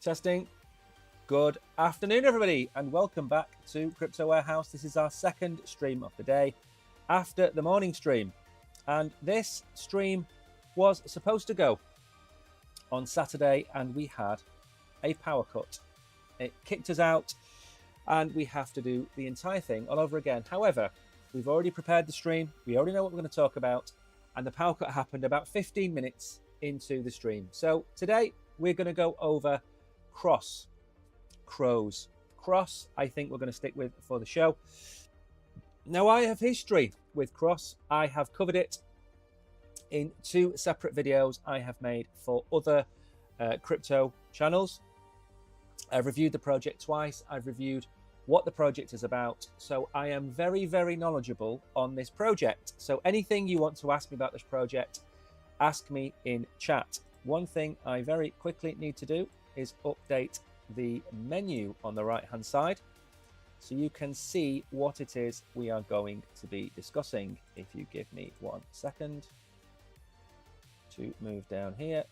Testing. Good afternoon, everybody, and welcome back to Crypto Warehouse. This is our second stream of the day after the morning stream. And this stream was supposed to go on Saturday, and we had a power cut. It kicked us out, and we have to do the entire thing all over again. However, we've already prepared the stream. We already know what we're going to talk about, and the power cut happened about 15 minutes into the stream. So today we're going to go over crows. Cross, I think we're going to stick with for the show. Now, I have history with cross. I have covered it in two separate videos I have made for other crypto channels. I've reviewed the project twice. I've reviewed what the project is about. So I am very, very knowledgeable on this project. So anything you want to ask me about this project, ask me in chat. One thing I very quickly need to do is update the menu on the right hand side so you can see what it is we are going to be discussing. If you give me 1 second to move down here,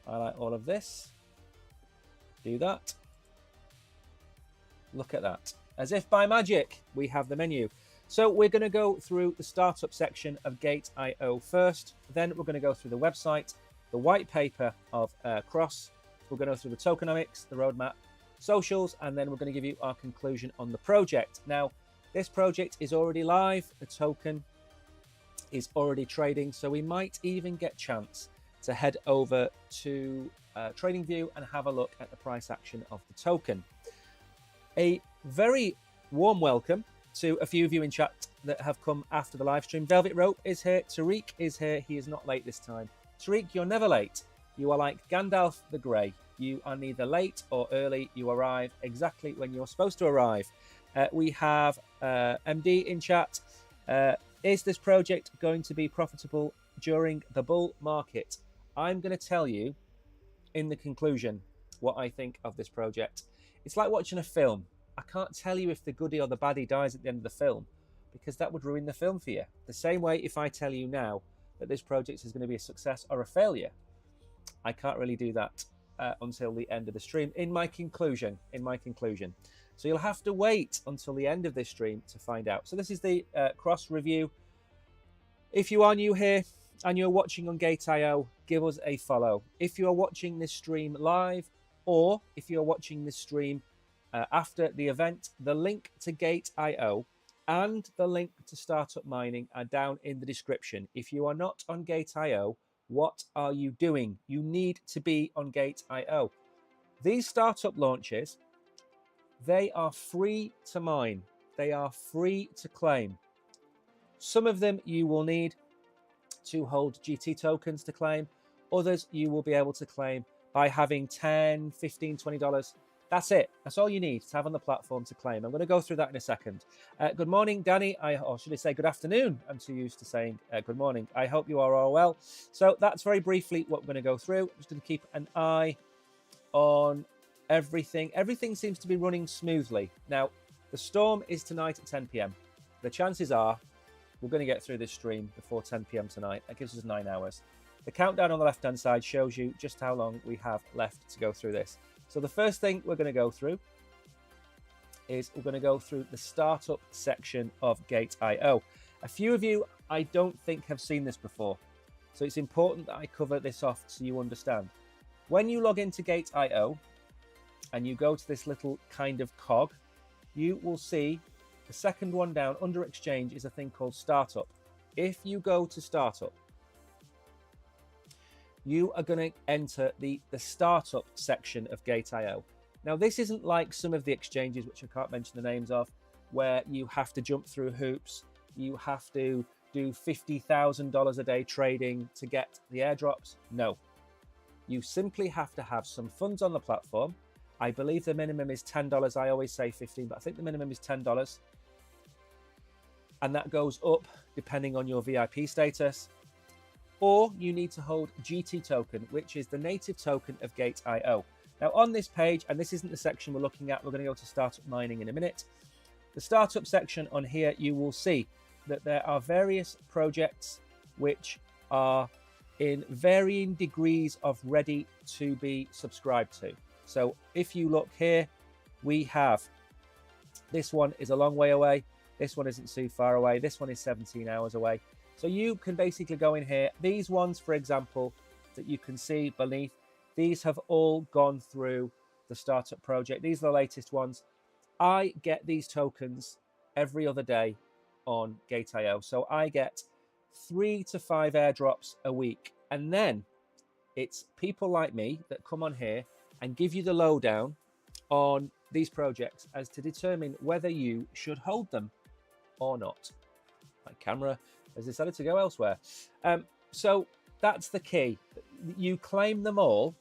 highlight all of this, do that. Look at that. As if by magic, we have the menu. So we're going to go through the startup section of GateIO first. Then we're going to go through the website, the white paper of Cross. We're going to go through the tokenomics, the roadmap, socials, and then we're going to give you our conclusion on the project. Now, this project is already live. The token is already trading, so we might even get a chance to head over to TradingView and have a look at the price action of the token. A very warm welcome to a few of you in chat that have come after the live stream. Velvet Rope is here. Tariq is here. He is not late this time. Tariq, you're never late. You are like Gandalf the Grey. You are neither late or early. You arrive exactly when you're supposed to arrive. We have MD in chat. Is this project going to be profitable during the bull market? I'm going to tell you in the conclusion what I think of this project. It's like watching a film. I can't tell you if the goodie or the baddie dies at the end of the film because that would ruin the film for you. The same way if I tell you now that this project is going to be a success or a failure, I can't really do that until the end of the stream in my conclusion. So you'll have to wait until the end of this stream to find out. So this is the cross review. If you are new here and you're watching on GateIO, give us a follow. If you are watching this stream live, or if you're watching this stream after the event, the link to GateIO and the link to Startup Mining are down in the description. If you are not on GateIO, what are you doing? You need to be on GateIO. These startup launches, they are free to mine. They are free to claim. Some of them you will need to hold GT tokens to claim. Others you will be able to claim by having $10, $15, $20. That's it. That's all you need to have on the platform to claim. I'm going to go through that in a second. Good morning, Danny. Or should I say good afternoon? I'm too used to saying good morning. I hope you are all well. So that's very briefly what we're going to go through. I'm just going to keep an eye on everything. Everything seems to be running smoothly. Now, the storm is tonight at 10 p.m. The chances are we're going to get through this stream before 10 p.m. tonight. That gives us 9 hours. The countdown on the left-hand side shows you just how long we have left to go through this. So the first thing we're going to go through is we're going to go through the startup section of GateIO. A few of you, I don't think, have seen this before. So it's important that I cover this off so you understand. When you log into GateIO and you go to this little kind of cog, you will see the second one down under Exchange is a thing called Startup. If you go to Startup, you are going to enter the startup section of GateIO. Now, this isn't like some of the exchanges, which I can't mention the names of, where you have to jump through hoops. You have to do $50,000 a day trading to get the airdrops. No, you simply have to have some funds on the platform. I believe the minimum is $10. I always say 15, but I think the minimum is $10. And that goes up depending on your VIP status. Or you need to hold GT token, which is the native token of GateIO. Now on this page, and this isn't the section we're looking at, we're going to go to startup mining in a minute. The startup section on here, you will see that there are various projects which are in varying degrees of ready to be subscribed to. So if you look here, we have, this one is a long way away. This one isn't too far away. This one is 17 hours away. So you can basically go in here. These ones, for example, that you can see beneath, these have all gone through the startup project. These are the latest ones. I get these tokens every other day on GateIO. So I get 3 to 5 airdrops a week. And then it's people like me that come on here and give you the lowdown on these projects as to determine whether you should hold them or not. My camera has decided to go elsewhere. So that's the key. You claim them all,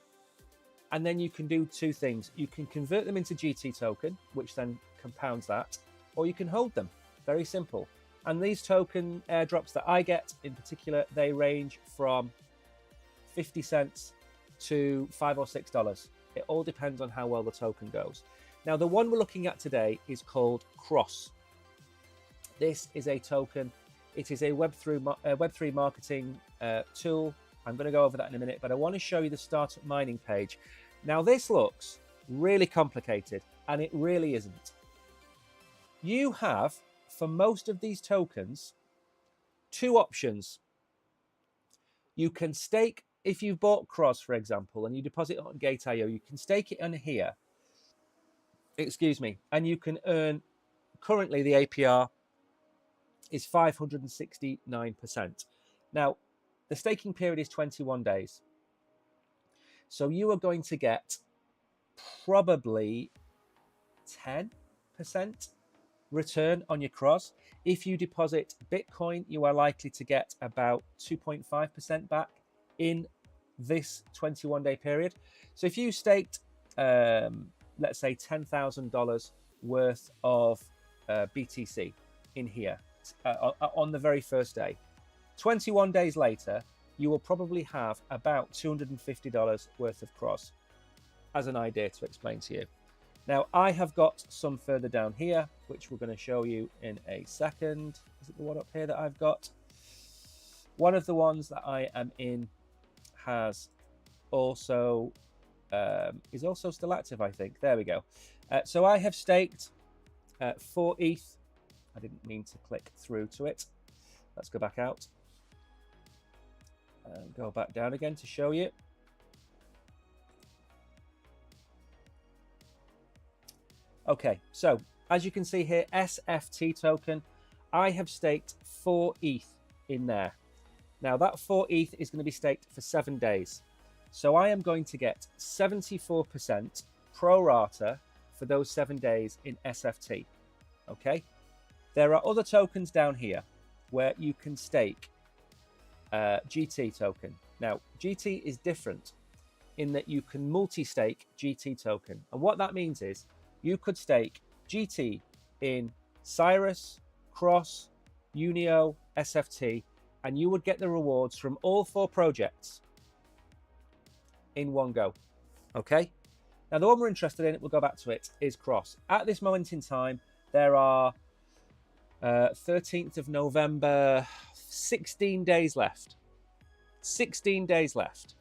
and then you can do two things. You can convert them into GT token, which then compounds that, or you can hold them. Very simple. And these token airdrops that I get in particular, they range from 50 cents to $5 or $6. It all depends on how well the token goes. Now, the one we're looking at today is called Cross. This is a token. It is a Web3 marketing tool. I'm going to go over that in a minute, but I want to show you the startup mining page. Now, this looks really complicated, and it really isn't. You have, for most of these tokens, two options. You can stake, if you've bought Cross, for example, and you deposit it on GateIO, you can stake it on here, excuse me, and you can earn, currently the APR is 569%. Now, the staking period is 21 days. So you are going to get probably 10% return on your cross. If you deposit Bitcoin, you are likely to get about 2.5% back in this 21-day period. So if you staked, let's say $10,000 worth of BTC in here on the very first day, 21 days later, you will probably have about $250 worth of cross, as an idea to explain to you. Now, I have got some further down here, which we're going to show you in a second. Is it the one up here that I've got? One of the ones that I am in has also, is also still active, I think. There we go. So I have staked 4 ETH. I didn't mean to click through to it. Let's go back out. Go back down again to show you. Okay, so as you can see here, SFT token, I have staked 4 ETH in there. Now that 4 ETH is going to be staked for 7 days. So I am going to get 74% pro rata for those 7 days in SFT. Okay, there are other tokens down here where you can stake GT token. Now, GT is different in that you can multi-stake GT token. And what that means is you could stake GT in Cyrus, Cross, Unio, SFT, and you would get the rewards from all 4 projects in one go. Okay? Now, the one we're interested in, we'll go back to it, is Cross. At this moment in time, there are 13th of November, 16 days left. 16 days left.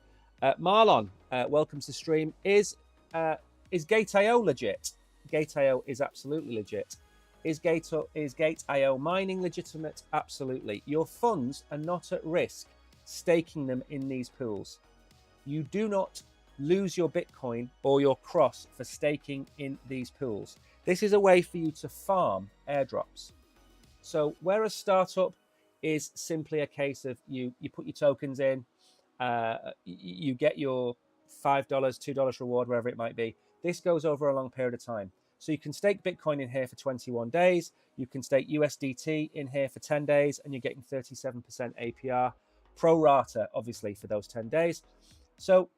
Marlon, welcome to stream. Is GateIO legit? GateIO is absolutely legit. Is GateIO mining legitimate? Absolutely. Your funds are not at risk staking them in these pools. You do not lose your Bitcoin or your cross for staking in these pools. This is a way for you to farm airdrops. So whereas startup is simply a case of you put your tokens in, you get your $5, $2 reward, wherever it might be. This goes over a long period of time. So you can stake Bitcoin in here for 21 days. You can stake USDT in here for 10 days, and you're getting 37% APR pro rata, obviously, for those 10 days. So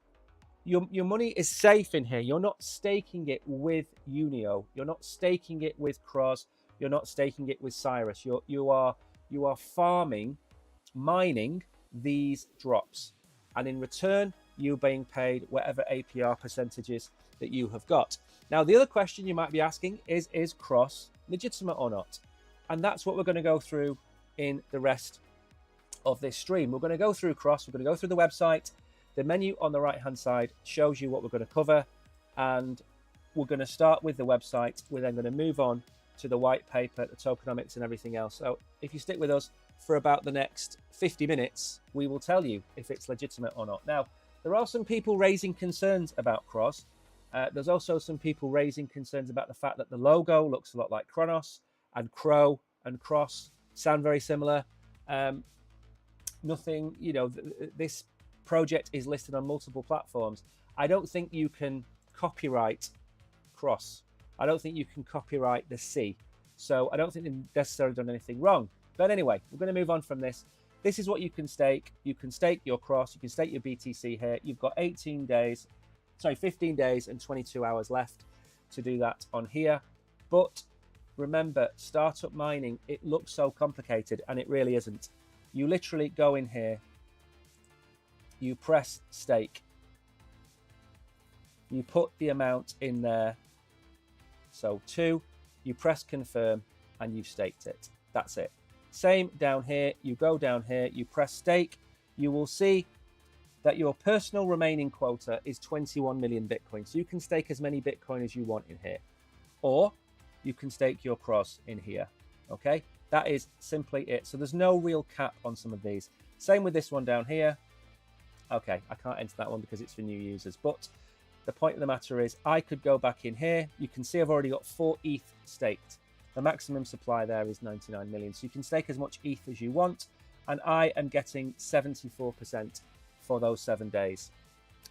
your money is safe in here. You're not staking it with Unio. You're not staking it with Cross. You're not staking it with Cyrus. You are farming, mining these drops, and in return, you're being paid whatever APR percentages that you have got. Now, the other question you might be asking is Cross legitimate or not? And that's what we're going to go through in the rest of this stream. We're going to go through Cross, we're going to go through the website. The menu on the right hand side shows you what we're going to cover, and we're going to start with the website. We're then going to move on to the white paper, the tokenomics and everything else. So if you stick with us for about the next 50 minutes, we will tell you if it's legitimate or not. Now, there are some people raising concerns about Cross. There's also some people raising concerns about the fact that the logo looks a lot like Kronos, and Crow and Cross sound very similar. Nothing, you know, this project is listed on multiple platforms. I don't think you can copyright Cross. I don't think you can copyright the C. So I don't think they've necessarily done anything wrong. But anyway, we're going to move on from this. This is what you can stake. You can stake your Cross. You can stake your BTC here. You've got 15 days and 22 hours left to do that on here. But remember, startup mining, it looks so complicated, and it really isn't. You literally go in here, you press stake, you put the amount in there, so 2, you press confirm, and you've staked it. That's it. Same down here, you go down here, you press stake, you will see that your personal remaining quota is 21 million Bitcoin. So you can stake as many Bitcoin as you want in here, or you can stake your Cross in here. Okay, that is simply it. So there's no real cap on some of these. Same with this one down here. Okay, I can't enter that one because it's for new users, but the point of the matter is I could go back in here. You can see I've already got 4 ETH staked. The maximum supply there is 99 million. So you can stake as much ETH as you want, and I am getting 74% for those 7 days.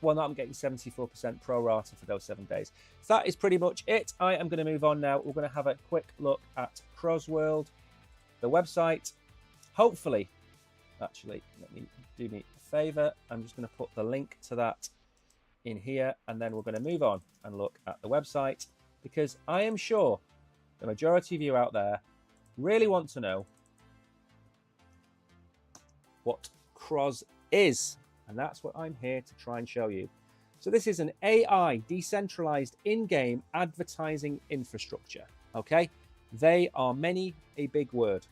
Well, no, I'm getting 74% pro rata for those 7 days. So that is pretty much it. I am going to move on now. We're going to have a quick look at Crosworld, the website. Hopefully, actually, let me do me a favor. I'm just going to put the link to that in here, and then we're going to move on and look at the website, because I am sure the majority of you out there really want to know what Cross is. And that's what I'm here to try and show you. So this is an AI decentralized in-game advertising infrastructure. Okay, they are many a big word.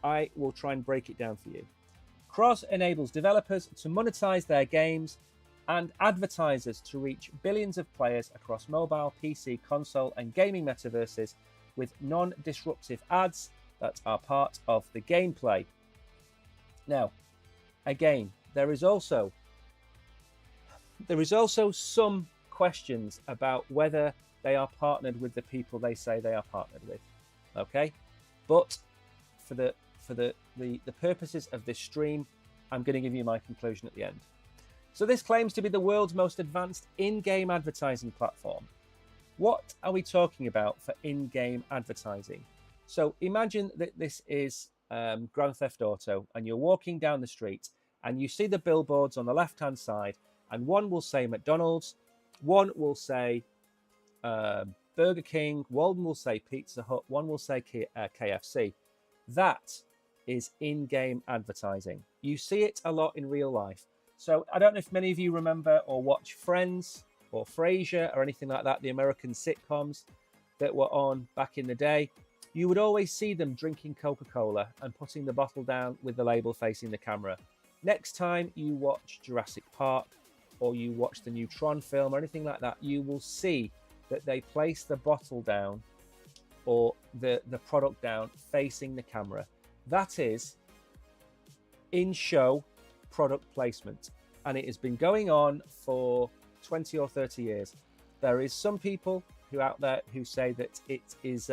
I will try and break it down for you. Cross enables developers to monetize their games and advertisers to reach billions of players across mobile, PC, console, and gaming metaverses with non-disruptive ads that are part of the gameplay. Now, again, there is also some questions about whether they are partnered with the people they say they are partnered with. Okay, but for the purposes of this stream, I'm going to give you my conclusion at the end. So this claims to be the world's most advanced in-game advertising platform. What are we talking about for in-game advertising? So imagine that this is Grand Theft Auto, and you're walking down the street and you see the billboards on the left-hand side, and one will say McDonald's, one will say Burger King, one will say Pizza Hut, one will say KFC. That is in-game advertising. You see it a lot in real life. So I don't know if many of you remember or watch Friends or Frasier or anything like that, the American sitcoms that were on back in the day. You would always see them drinking Coca-Cola and putting the bottle down with the label facing the camera. Next time you watch Jurassic Park or you watch the new Tron film or anything like that, you will see that they place the bottle down or the product down facing the camera. That is in-show product placement, and it has been going on for 20 or 30 years. There is some people who out there who say that it is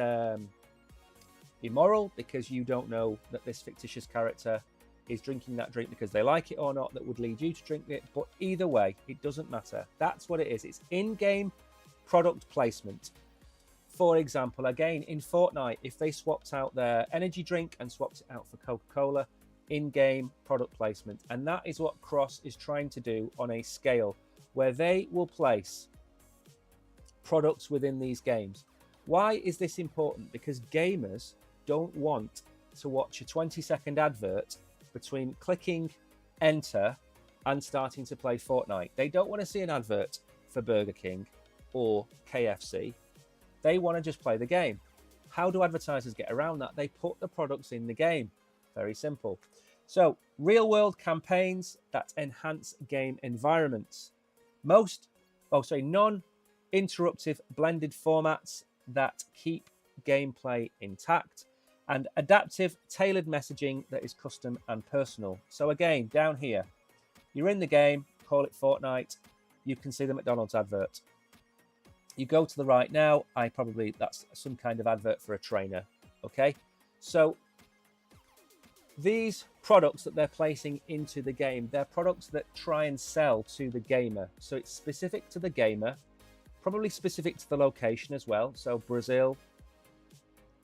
immoral because you don't know that this fictitious character is drinking that drink because they like it or not, that would lead you to drink it. But either way, it doesn't matter. That's what it is. It's in-game product placement. For example, again, in Fortnite, if they swapped out their energy drink and swapped it out for Coca-Cola, in-game product placement. And that is what Cross is trying to do on a scale where they will place products within these games. Why is this important? Because gamers don't want to watch a 20-second advert between clicking enter and starting to play Fortnite. They don't want to see an advert for Burger King or KFC. They want to just play the game. How do advertisers get around that? They put the products in the game. Very simple. So, real-world campaigns that enhance game environments. Non-interruptive blended formats that keep gameplay intact, and adaptive tailored messaging that is custom and personal. So again, down here, you're in the game, call it Fortnite, you can see the McDonald's advert. You go to the right now, that's some kind of advert for a trainer, okay? So these products that they're placing into the game, they're products that try and sell to the gamer. So it's specific to the gamer, probably specific to the location as well. So Brazil,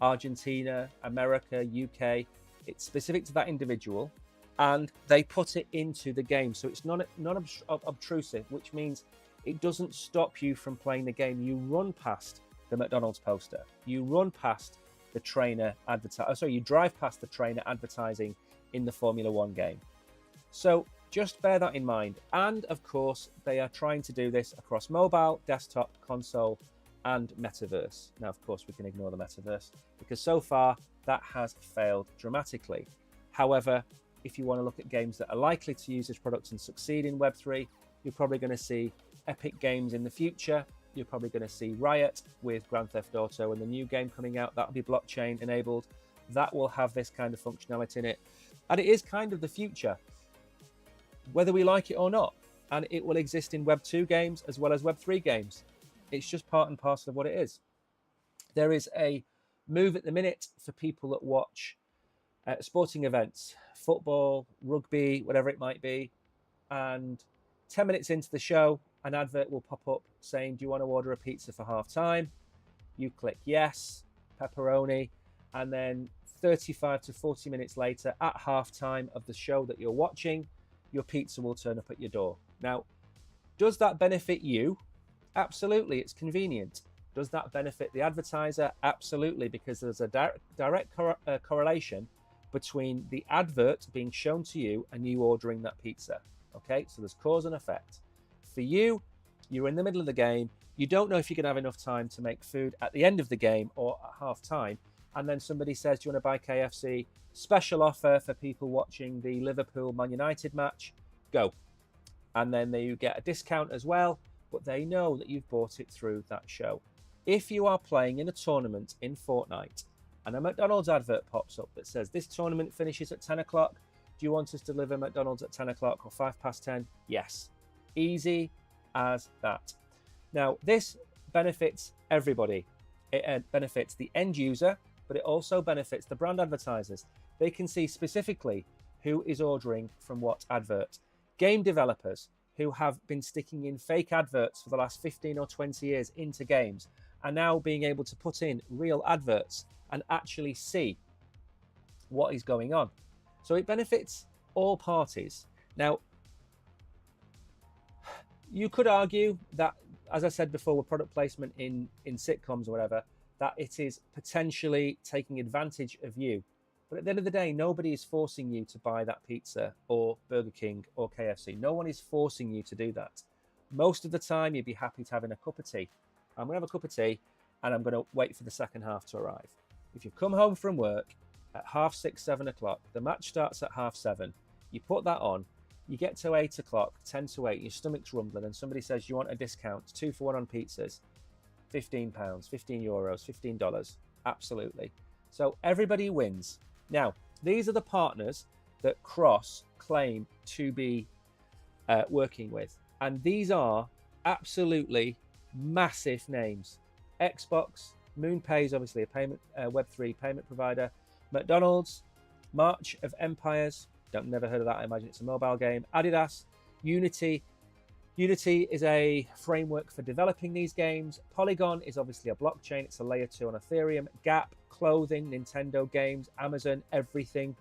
Argentina, America, UK, it's specific to that individual, and they put it into the game. So it's non-obtrusive, which means it doesn't stop you from playing the game. You run past the McDonald's poster. You run past the trainer you drive past the trainer advertising in the Formula One game. So just bear that in mind. And of course, they are trying to do this across mobile, desktop, console, and metaverse. Now, of course, we can ignore the metaverse because so far that has failed dramatically. However, if you want to look at games that are likely to use this product and succeed in Web3, you're probably going to see Epic Games in the future. You're probably going to see Riot with Grand Theft Auto and the new game coming out. That'll be blockchain enabled. That will have this kind of functionality in it. And it is kind of the future, whether we like it or not. And it will exist in Web 2 games as well as Web 3 games. It's just part and parcel of what it is. There is a move at the minute for people that watch sporting events, football, rugby, whatever it might be. And 10 minutes into the show, an advert will pop up saying, do you want to order a pizza for half time? You click yes, pepperoni, and then 35 to 40 minutes later at half time of the show that you're watching, your pizza will turn up at your door. Now, does that benefit you? Absolutely, it's convenient. Does that benefit the advertiser? Absolutely, because there's a direct correlation between the advert being shown to you and you ordering that pizza. Okay, so there's cause and effect. For you, you're in the middle of the game. You don't know if you're going to have enough time to make food at the end of the game or at half time. And then somebody says, do you want to buy KFC? Special offer for people watching the Liverpool Man United match. Go. And then you get a discount as well, but they know that you've bought it through that show. If you are playing in a tournament in Fortnite and a McDonald's advert pops up that says this tournament finishes at 10 o'clock, do you want us to deliver McDonald's at 10 o'clock or 5 past 10? Yes. Easy as that. Now, this benefits everybody. It benefits the end user, but it also benefits the brand advertisers. They can see specifically who is ordering from what advert. Game developers who have been sticking in fake adverts for the last 15 or 20 years into games are now being able to put in real adverts and actually see what is going on. So it benefits all parties. Now, you could argue that, as I said before, with product placement in sitcoms or whatever, that it is potentially taking advantage of you. But at the end of the day, nobody is forcing you to buy that pizza or Burger King or KFC. No one is forcing you to do that. Most of the time, you'd be happy to having a cup of tea. I'm going to have a cup of tea and I'm going to wait for the second half to arrive. If you've come home from work at 6:30, 7 o'clock, the match starts at 7:30, you put that on, you get to 8 o'clock, 10 to 8, your stomach's rumbling and somebody says you want a discount, 2 for 1 on pizzas, £15, €15, $15, absolutely. So everybody wins. Now, these are the partners that Cross claim to be working with. And these are absolutely massive names. Xbox, MoonPay is obviously a payment, Web3 payment provider. McDonald's, March of Empires, never heard of that, I imagine it's a mobile game. Adidas, Unity. Unity is a framework for developing these games. Polygon is obviously a blockchain. It's a layer 2 on Ethereum. Gap, clothing, Nintendo games, Amazon, everything.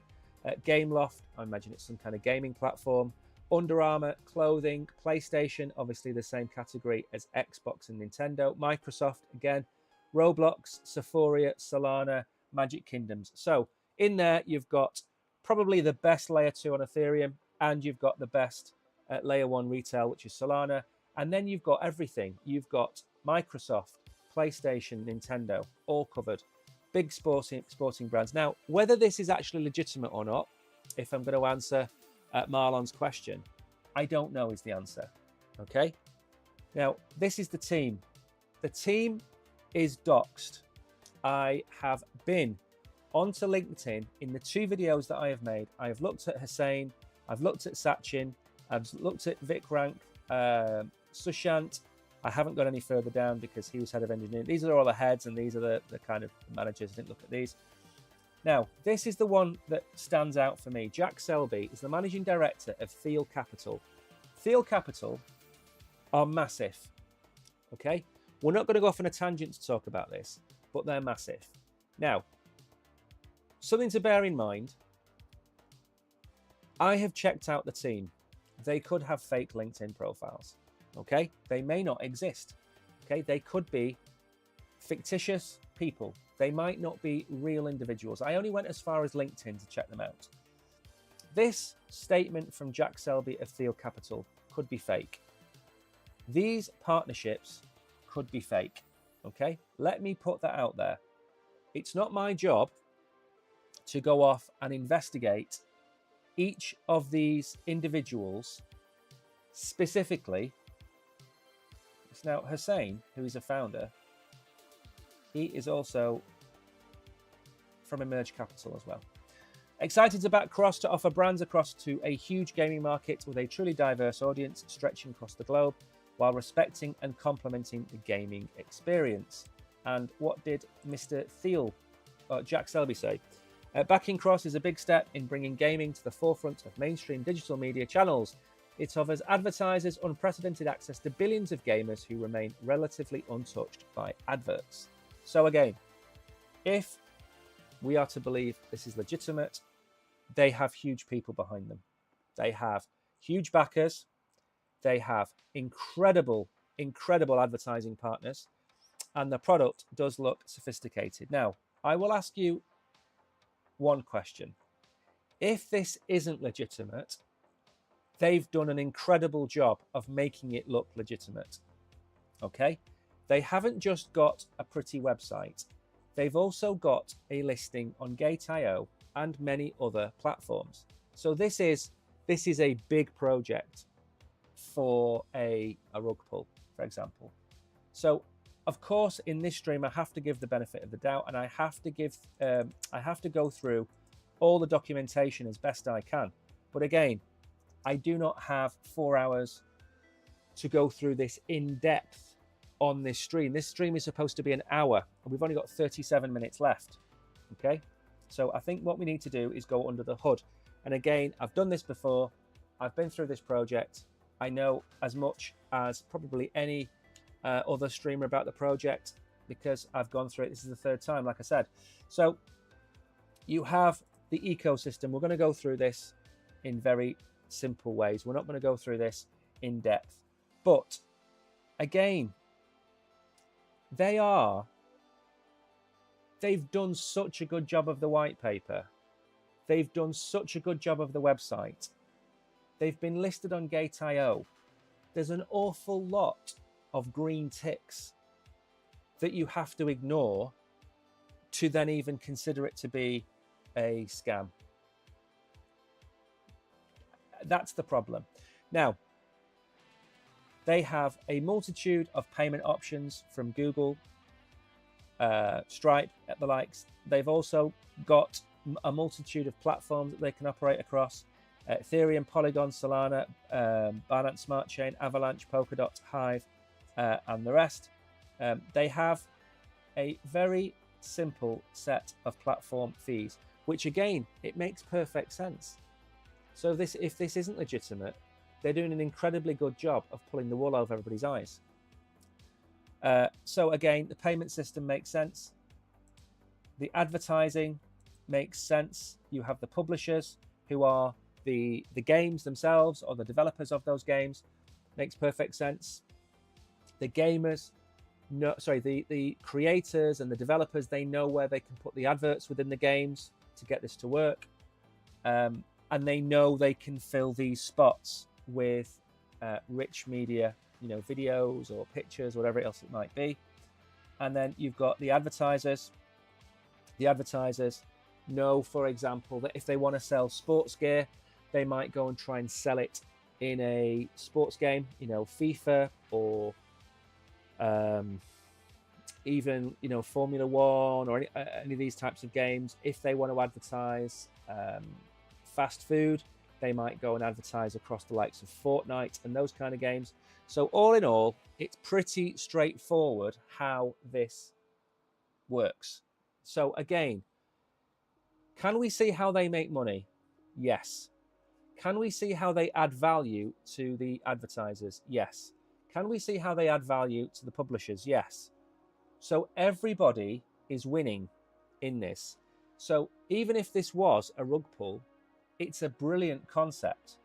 Gameloft, I imagine it's some kind of gaming platform. Under Armour, clothing. PlayStation, obviously the same category as Xbox and Nintendo. Microsoft, again. Roblox, Sephora, Solana, Magic Kingdoms. So in there, you've got probably the best layer 2 on Ethereum, and you've got the best layer 1 retail, which is Solana. And then you've got everything. You've got Microsoft, PlayStation, Nintendo, all covered. Big sporting brands. Now, whether this is actually legitimate or not, if I'm going to answer Marlon's question. I don't know is the answer. Okay. Now, this is the team. The team is doxed. I have been onto LinkedIn in the 2 videos that I have made. I have looked at Hussein, I've looked at Sachin, I've looked at Vikrank, Sushant. I haven't got any further down because he was head of engineering. These are all the heads and these are the kind of managers. I didn't look at these. Now, this is the one that stands out for me. Jack Selby is the managing director of Thiel Capital. Thiel Capital are massive. Okay? We're not going to go off on a tangent to talk about this, but they're massive. Now, something to bear in mind, I have checked out the team. They could have fake LinkedIn profiles. Okay? They may not exist. Okay? They could be fictitious people. They might not be real individuals. I only went as far as LinkedIn to check them out. This statement from Jack Selby of Thiel Capital could be fake. These partnerships could be fake. Okay? Let me put that out there. It's not my job to go off and investigate each of these individuals specifically. It's now Hussein, who is a founder. He is also from Emerge Capital as well. Excited to back Cross to offer brands across to a huge gaming market with a truly diverse audience stretching across the globe while respecting and complementing the gaming experience. And what did Mr. Thiel, Jack Selby, say? Backing Cross is a big step in bringing gaming to the forefront of mainstream digital media channels. It offers advertisers unprecedented access to billions of gamers who remain relatively untouched by adverts. So again, if we are to believe this is legitimate, they have huge people behind them. They have huge backers. They have incredible advertising partners. And the product does look sophisticated. Now, I will ask you one question. If this isn't legitimate, they've done an incredible job of making it look legitimate. Okay? They haven't just got a pretty website. They've also got a listing on GateIO and many other platforms. So this is a big project for a rug pull, for example. So of course, in this stream, I have to give the benefit of the doubt, and I have to go through all the documentation as best I can. But again, I do not have 4 hours to go through this in depth on this stream. This stream is supposed to be an hour, and we've only got 37 minutes left. Okay, so I think what we need to do is go under the hood. And again, I've done this before. I've been through this project. I know as much as probably any other streamer about the project because I've gone through it. This is the 3rd time, like I said. So you have the ecosystem. We're going to go through this in very simple ways. We're not going to go through this in depth. But again, they've done such a good job of the white paper. They've done such a good job of the website. They've been listed on GateIO. There's an awful lot of green ticks that you have to ignore to then even consider it to be a scam. That's the problem. Now, they have a multitude of payment options from Google, Stripe, and the likes. They've also got a multitude of platforms that they can operate across. Ethereum, Polygon, Solana, Binance Smart Chain, Avalanche, Polkadot, Hive, and the rest. They have a very simple set of platform fees, which again, it makes perfect sense. So if this isn't legitimate, they're doing an incredibly good job of pulling the wool over everybody's eyes. So again, the payment system makes sense. The advertising makes sense. You have the publishers who are the games themselves or the developers of those games. Makes perfect sense. The gamers, the creators and the developers, they know where they can put the adverts within the games to get this to work. And they know they can fill these spots with rich media, videos or pictures, whatever else it might be. And then you've got the advertisers. The advertisers know, for example, that if they want to sell sports gear, they might go and try and sell it in a sports game, you know, FIFA or even, you know, Formula One or any of these types of games. If they want to advertise fast food, they might go and advertise across the likes of Fortnite and those kind of games. So all in all, it's pretty straightforward how this works. So again, can we see how they make money? Yes. Can we see how they add value to the advertisers? Yes. Can we see how they add value to the publishers? Yes. So everybody is winning in this. So even if this was a rug pull, it's a brilliant concept.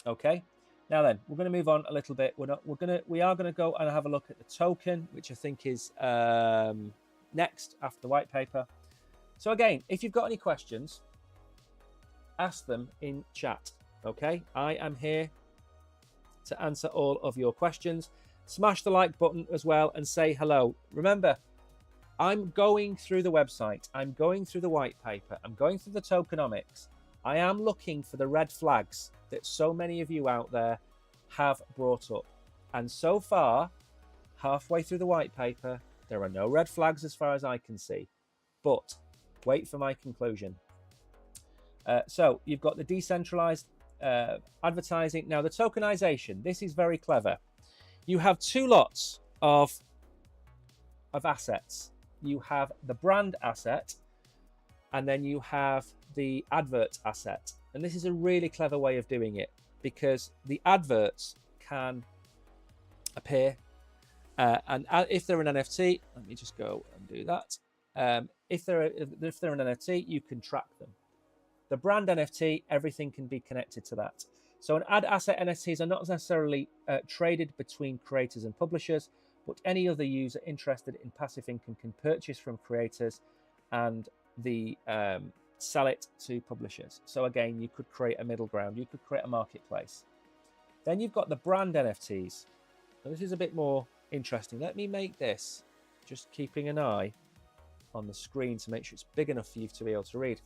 Okay. Now then, we're going to move on a little bit. We are going to go and have a look at the token, which I think is next after the white paper. So again, if you've got any questions, ask them in chat. Okay, I am here to answer all of your questions. Smash the like button as well and say hello. Remember, I'm going through the website, I'm going through the white paper, I'm going through the tokenomics. I am looking for the red flags that so many of you out there have brought up. And so far, halfway through the white paper, there are no red flags as far as I can see. But wait for my conclusion. So you've got the decentralized advertising. Now the tokenization, this is very clever. You have two lots of assets. You have the brand asset, and then you have the advert asset. And this is a really clever way of doing it, because the adverts can appear, and if they're an NFT, let me just go and do that. If they're an NFT, you can track them. The brand NFT, everything can be connected to that. So an ad asset NFTs are not necessarily traded between creators and publishers, but any other user interested in passive income can purchase from creators and sell it to publishers. So again, you could create a middle ground. You could create a marketplace. Then you've got the brand NFTs. Now this is a bit more interesting. Let me make this, just keeping an eye on the screen to make sure it's big enough for you to be able to read.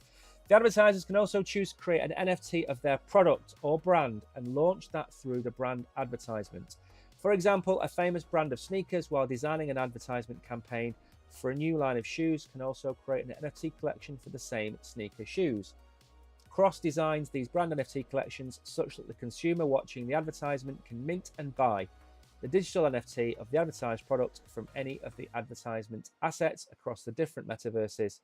The advertisers can also choose to create an NFT of their product or brand and launch that through the brand advertisement. For example, a famous brand of sneakers, while designing an advertisement campaign for a new line of shoes, can also create an NFT collection for the same sneaker shoes. Cross designs these brand NFT collections such that the consumer watching the advertisement can mint and buy the digital NFT of the advertised product from any of the advertisement assets across the different metaverses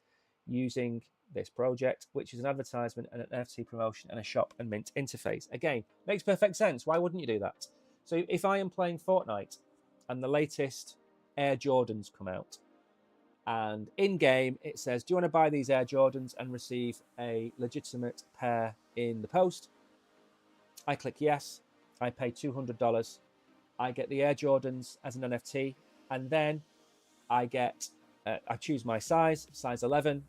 using this project, which is an advertisement and an NFT promotion and a shop and mint interface. Again, makes perfect sense. Why wouldn't you do that? So if I am playing Fortnite and the latest Air Jordans come out, and in game it says, do you want to buy these Air Jordans and receive a legitimate pair in the post? I click yes. I pay $200. I get the Air Jordans as an NFT, and then I get, I choose my size 11.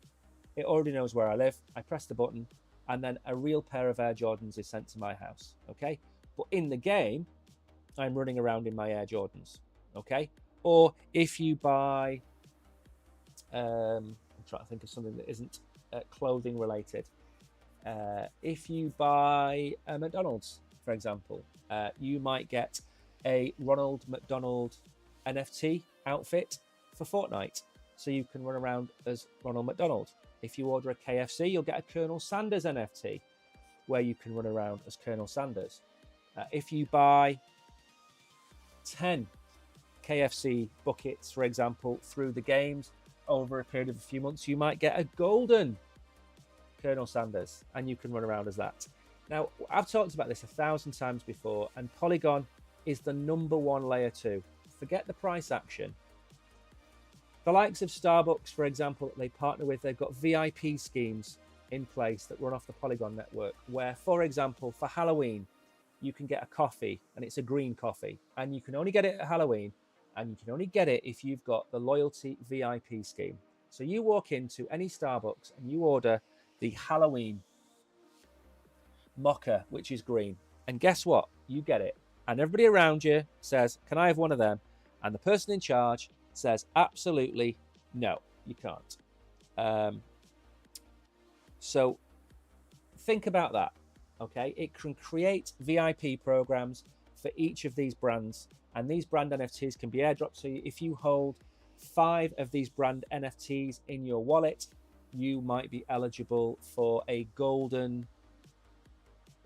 It already knows where I live. I press the button, and then a real pair of Air Jordans is sent to my house. Okay, but in the game, I'm running around in my Air Jordans. Okay, or if you buy, I'm trying to think of something that isn't clothing related. If you buy a McDonald's, for example, you might get a Ronald McDonald NFT outfit for Fortnite, so you can run around as Ronald McDonald. If you order a KFC, you'll get a Colonel Sanders NFT, where you can run around as Colonel Sanders. If you buy 10 KFC buckets, for example, through the games over a period of a few months, you might get a golden Colonel Sanders, and you can run around as that. Now, I've talked about this 1,000 times before, and Polygon is the #1 layer 2. Forget the price action. The likes of Starbucks, for example, that they partner with, they've got VIP schemes in place that run off the Polygon network, where, for example, for Halloween, you can get a coffee, and it's a green coffee, and you can only get it at Halloween, and you can only get it if you've got the loyalty VIP scheme. So you walk into any Starbucks and you order the Halloween mocha, which is green, and guess what? You get it. And everybody around you says, can I have one of them? And the person in charge says, absolutely no, you can't. So think about that. Okay, it can create VIP programs for each of these brands, and these brand NFTs can be airdropped. So if you hold 5 of these brand NFTs in your wallet, you might be eligible for a golden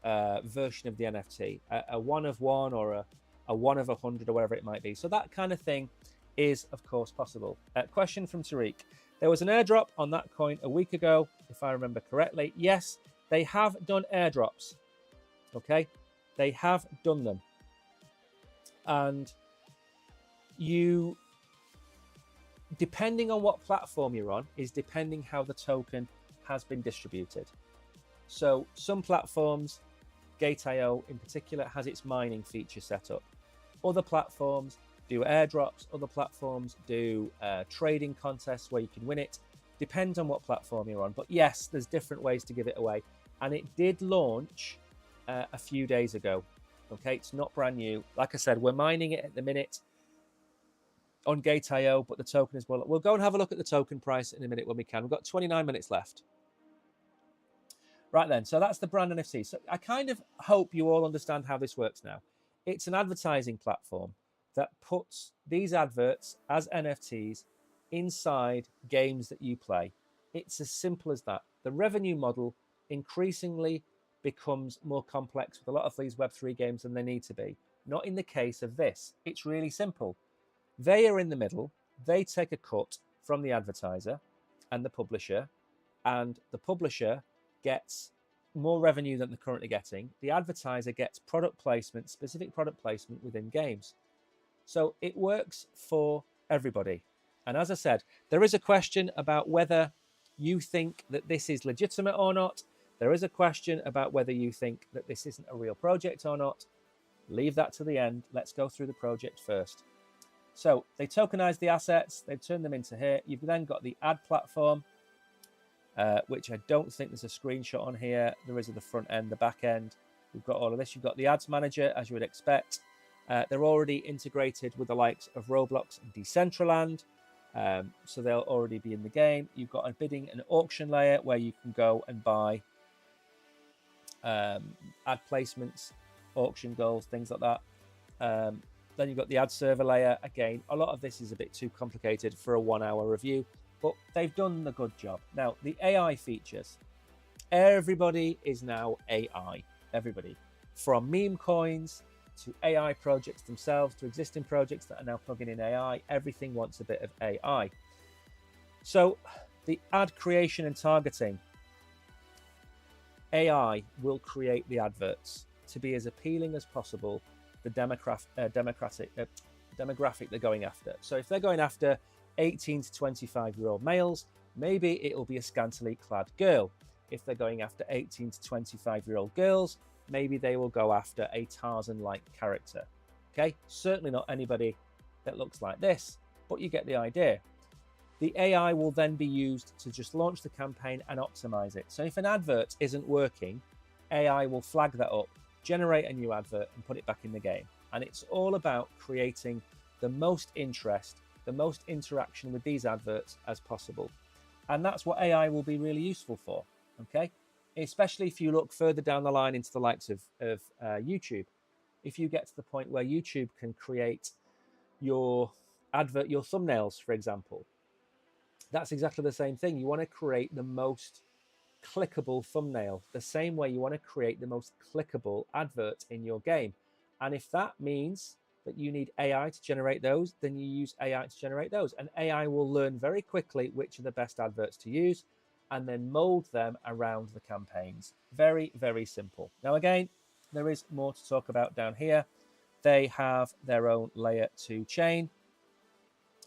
version of the NFT, a 1 of 1 or a 1 of 100 or whatever it might be. So that kind of thing is, of course, possible. Question from Tariq. There was an airdrop on that coin a week ago, if I remember correctly. Yes, they have done airdrops. Okay, they have done them. And you, depending on what platform you're on, is depending how the token has been distributed. So some platforms, GateIO in particular, has its mining feature set up. Other platforms do airdrops. Other platforms do trading contests where you can win it. Depends on what platform you're on. But yes, there's different ways to give it away. And it did launch a few days ago. Okay, it's not brand new. Like I said, we're mining it at the minute on GateIO, but the token is, well, we'll go and have a look at the token price in a minute when we can. We've got 29 minutes left. Right then, so that's the brand NFC. So I kind of hope you all understand how this works now. It's an advertising platform that puts these adverts as NFTs inside games that you play. It's as simple as that. The revenue model increasingly becomes more complex with a lot of these Web3 games than they need to be. Not in the case of this. It's really simple. They are in the middle. They take a cut from the advertiser and the publisher, and the publisher gets more revenue than they're currently getting. The advertiser gets product placement, specific product placement within games. So it works for everybody. And as I said, there is a question about whether you think that this is legitimate or not. There is a question about whether you think that this isn't a real project or not. Leave that to the end. Let's go through the project first. So they tokenize the assets. They've turned them into here. You've then got the ad platform, which I don't think there's a screenshot on here. There is at the front end, the back end. We've got all of this. You've got the ads manager, as you would expect. They're already integrated with the likes of Roblox and Decentraland. So they'll already be in the game. You've got a bidding and auction layer where you can go and buy ad placements, auction goals, things like that. Then you've got the ad server layer. Again, a lot of this is a bit too complicated for a 1-hour review, but they've done the good job. Now, the AI features. Everybody is now AI. Everybody. From meme coins to AI projects themselves to existing projects that are now plugging in AI. Everything wants a bit of AI. So the ad creation and targeting. AI will create the adverts to be as appealing as possible, the demographic they're going after. So if they're going after 18 to 25-year-old males, maybe it'll be a scantily clad girl. If they're going after 18 to 25-year-old girls, maybe they will go after a Tarzan-like character. Okay, certainly not anybody that looks like this, but you get the idea. The AI will then be used to just launch the campaign and optimize it. So if an advert isn't working, AI will flag that up, generate a new advert and put it back in the game. And it's all about creating the most interest, the most interaction with these adverts as possible. And that's what AI will be really useful for, okay? Especially if you look further down the line into the likes of YouTube. If you get to the point where YouTube can create your advert, your thumbnails, for example, that's exactly the same thing. You want to create the most clickable thumbnail, the same way you want to create the most clickable advert in your game. And if that means that you need AI to generate those, then you use AI to generate those. And AI will learn very quickly which are the best adverts to use and then mold them around the campaigns. Very, very simple. Now, again, there is more to talk about down here. They have their own layer 2 chain,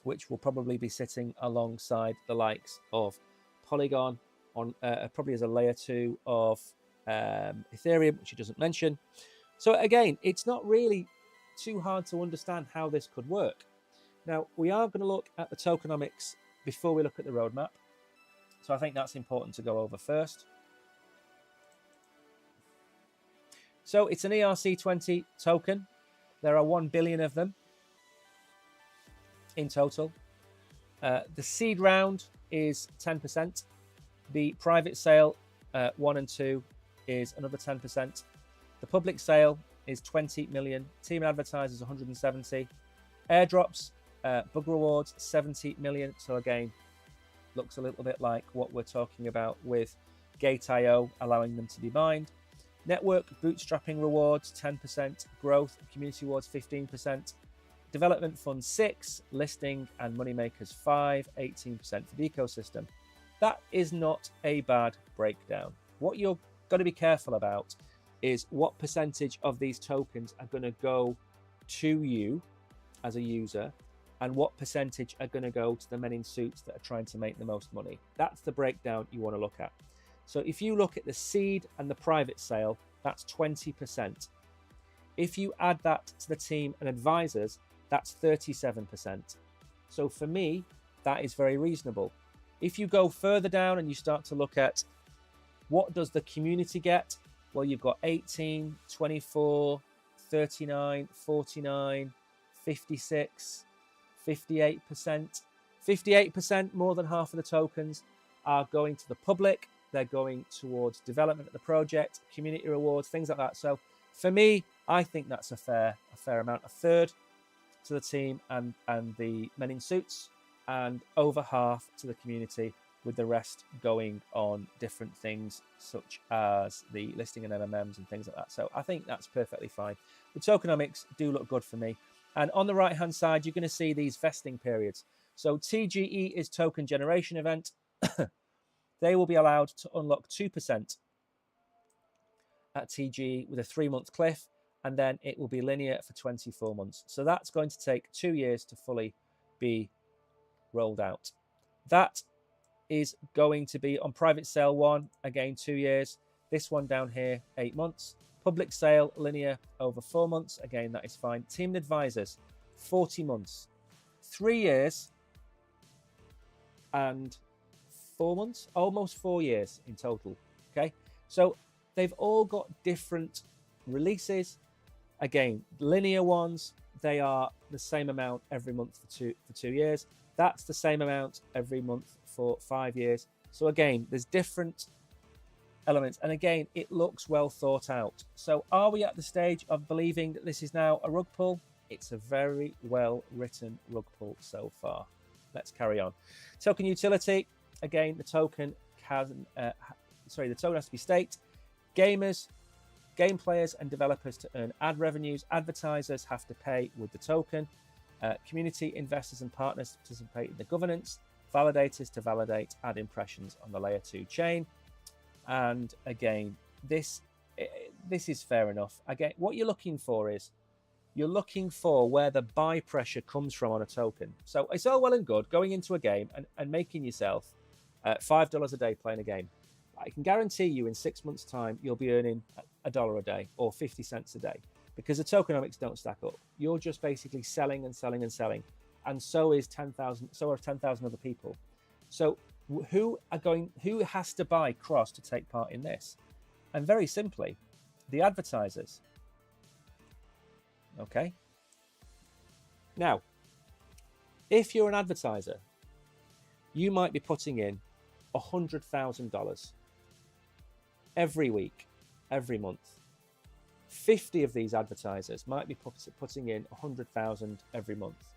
which will probably be sitting alongside the likes of Polygon on probably as a layer 2 of Ethereum, which it doesn't mention. So again, it's not really too hard to understand how this could work. Now, we are going to look at the tokenomics before we look at the roadmap. So I think that's important to go over first. So it's an ERC20 token. There are 1 billion of them in total. The seed round is 10%. The private sale 1 and 2 is another 10%. The public sale is 20 million. Team and advertisers 170. Airdrops, bug rewards 70 million. So again, looks a little bit like what we're talking about with GateIO, allowing them to be mined. Network bootstrapping rewards 10%. Growth community rewards 15%. Development fund 6, listing and moneymakers 5, 18% for the ecosystem. That is not a bad breakdown. What you're got to be careful about is what percentage of these tokens are going to go to you as a user and what percentage are going to go to the men in suits that are trying to make the most money. That's the breakdown you want to look at. So if you look at the seed and the private sale, that's 20%. If you add that to the team and advisors, that's 37%. So for me, that is very reasonable. If you go further down and you start to look at what does the community get? Well, you've got 18, 24, 39, 49, 56, 58%. 58%, more than half of the tokens, are going to the public. They're going towards development of the project, community rewards, things like that. So for me, I think that's a fair amount. A third to the team and the men in suits, and over half to the community, with the rest going on different things such as the listing and MMMs and things like that. So I think that's perfectly fine. The tokenomics do look good for me. And on the right hand side, you're going to see these vesting periods. So TGE is token generation event. They will be allowed to unlock 2% at TGE with a 3-month cliff, and then it will be linear for 24 months. So that's going to take 2 years to fully be rolled out. That is going to be on private sale 1, again 2 years. This one down here, 8 months. Public sale, linear over 4 months. Again, that is fine. Team and advisors, 40 months. 3 years and 4 months, almost 4 years in total. Okay, so they've all got different releases. Again, linear ones, they are the same amount every month for 2 years. That's the same amount every month for 5 years. So again, there's different elements. And again, it looks well thought out. So are we at the stage of believing that this is now a rug pull? It's a very well written rug pull so far. Let's carry on. Token utility. Again, the token the token has to be staked. Gamers, game players and developers to earn ad revenues. Advertisers have to pay with the token. Community, investors and partners participate in the governance. Validators to validate ad impressions on the layer 2 chain. And again, this is fair enough. Again, what you're looking for is you're looking for where the buy pressure comes from on a token. So it's all well and good going into a game and making yourself $5 a day playing a game. I can guarantee you in 6 months' time, you'll be earning $1 a day or 50 cents a day, because the tokenomics don't stack up. You're just basically selling and selling and selling. And so are 10,000 other people. So who has to buy Cross to take part in this? And very simply, the advertisers. Okay. Now, if you're an advertiser, you might be putting in $100,000 every week, every month. 50 of these advertisers might be putting in 100,000 every month.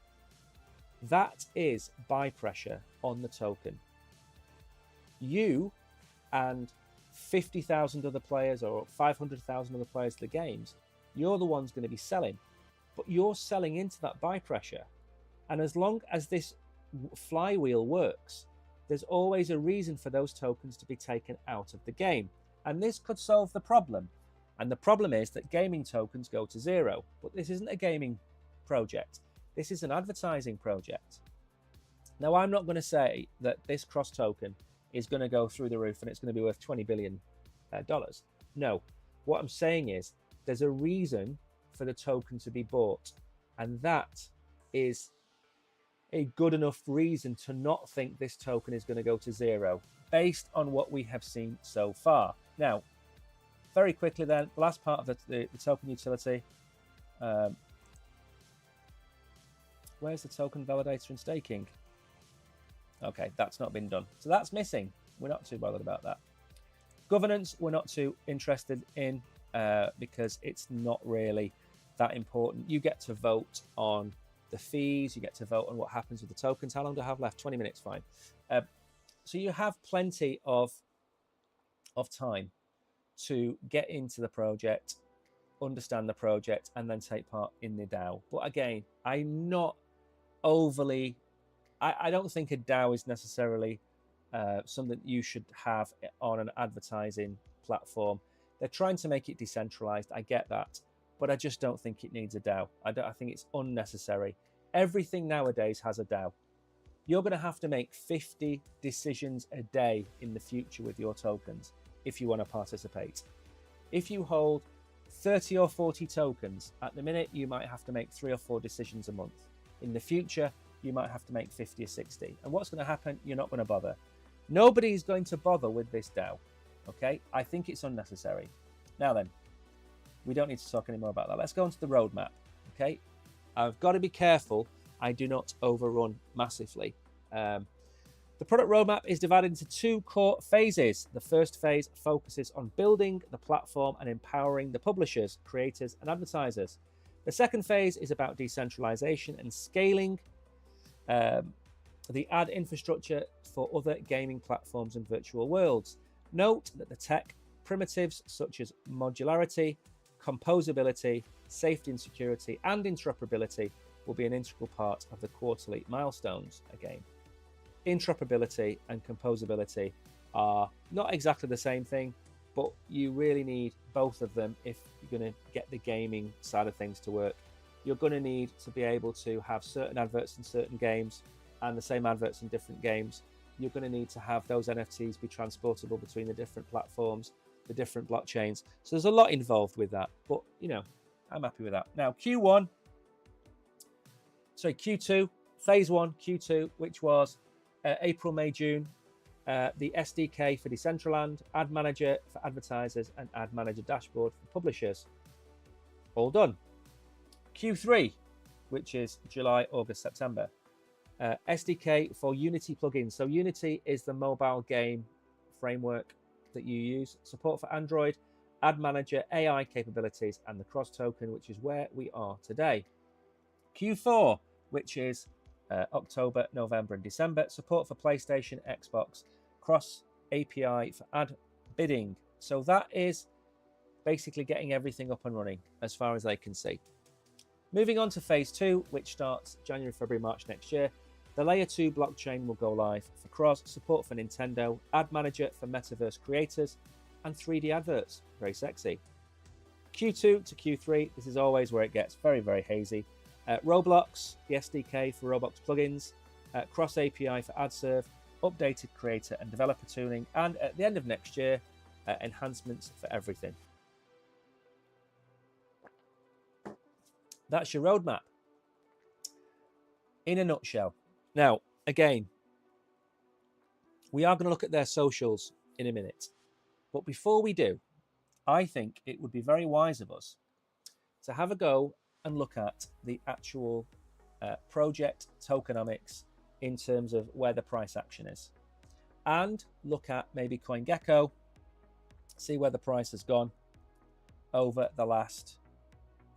That is buy pressure on the token. You and 50,000 other players or 500,000 other players to the games, you're the ones going to be selling, but you're selling into that buy pressure. And as long as this flywheel works, there's always a reason for those tokens to be taken out of the game. And this could solve the problem. And the problem is that gaming tokens go to zero. But this isn't a gaming project. This is an advertising project. Now, I'm not going to say that this Cross token is going to go through the roof and it's going to be worth $20 billion. No. What I'm saying is there's a reason for the token to be bought. And that is a good enough reason to not think this token is going to go to zero based on what we have seen so far. Now, very quickly then, the last part of the token utility. Where's the token validator and staking? Okay, that's not been done. So that's missing. We're not too bothered about that. Governance, we're not too interested in because it's not really that important. You get to vote on the fees, you get to vote on what happens with the tokens. How long do I have left? 20 minutes, fine. So you have plenty of time to get into the project, understand the project, and then take part in the DAO. But again, I'm not overly, I don't think a DAO is necessarily something you should have on an advertising platform. They're trying to make it decentralized. I get that, but I just don't think it needs a DAO. I think it's unnecessary. Everything nowadays has a DAO. You're going to have to make 50 decisions a day in the future with your tokens if you want to participate. If you hold 30 or 40 tokens, at the minute you might have to make 3 or 4 decisions a month. In the future, you might have to make 50 or 60. And what's going to happen? You're not going to bother. Nobody's going to bother with this DAO. Okay, I think it's unnecessary. Now then, we don't need to talk anymore about that. Let's go on to the roadmap. Okay, I've got to be careful I do not overrun massively. The product roadmap is divided into 2 core phases. The first phase focuses on building the platform and empowering the publishers, creators, and advertisers. The second phase is about decentralization and scaling the ad infrastructure for other gaming platforms and virtual worlds. Note that the tech primitives such as modularity, composability, safety and security, and interoperability will be an integral part of the quarterly milestones. Again, interoperability and composability are not exactly the same thing, but you really need both of them if you're going to get the gaming side of things to work. You're going to need to be able to have certain adverts in certain games and the same adverts in different games. You're going to need to have those NFTs be transportable between the different platforms, the different blockchains. So there's a lot involved with that, but you know, I'm happy with that. Now, Q2, phase 1, Q2, which was April, May, June, the SDK for Decentraland, Ad Manager for advertisers, and Ad Manager dashboard for publishers. All done. Q3, which is July, August, September. SDK for Unity plugins. So Unity is the mobile game framework that you use. Support for Android, Ad Manager, AI capabilities, and the cross token, which is where we are today. Q4, which is October, November, and December. Support for PlayStation, Xbox, cross API for ad bidding. So that is basically getting everything up and running as far as they can see. Moving on to phase 2, which starts January, February, March next year. The layer 2 blockchain will go live for cross, support for Nintendo, Ad Manager for metaverse creators, and 3D adverts. Very sexy. Q2 to Q3, this is always where it gets very, very hazy. Roblox, the SDK for Roblox plugins, cross API for AdServe, updated creator and developer tuning, and at the end of next year, enhancements for everything. That's your roadmap in a nutshell. Now, again, we are going to look at their socials in a minute. But before we do, I think it would be very wise of us to have a go and look at the actual project tokenomics in terms of where the price action is. And look at maybe CoinGecko, see where the price has gone over the last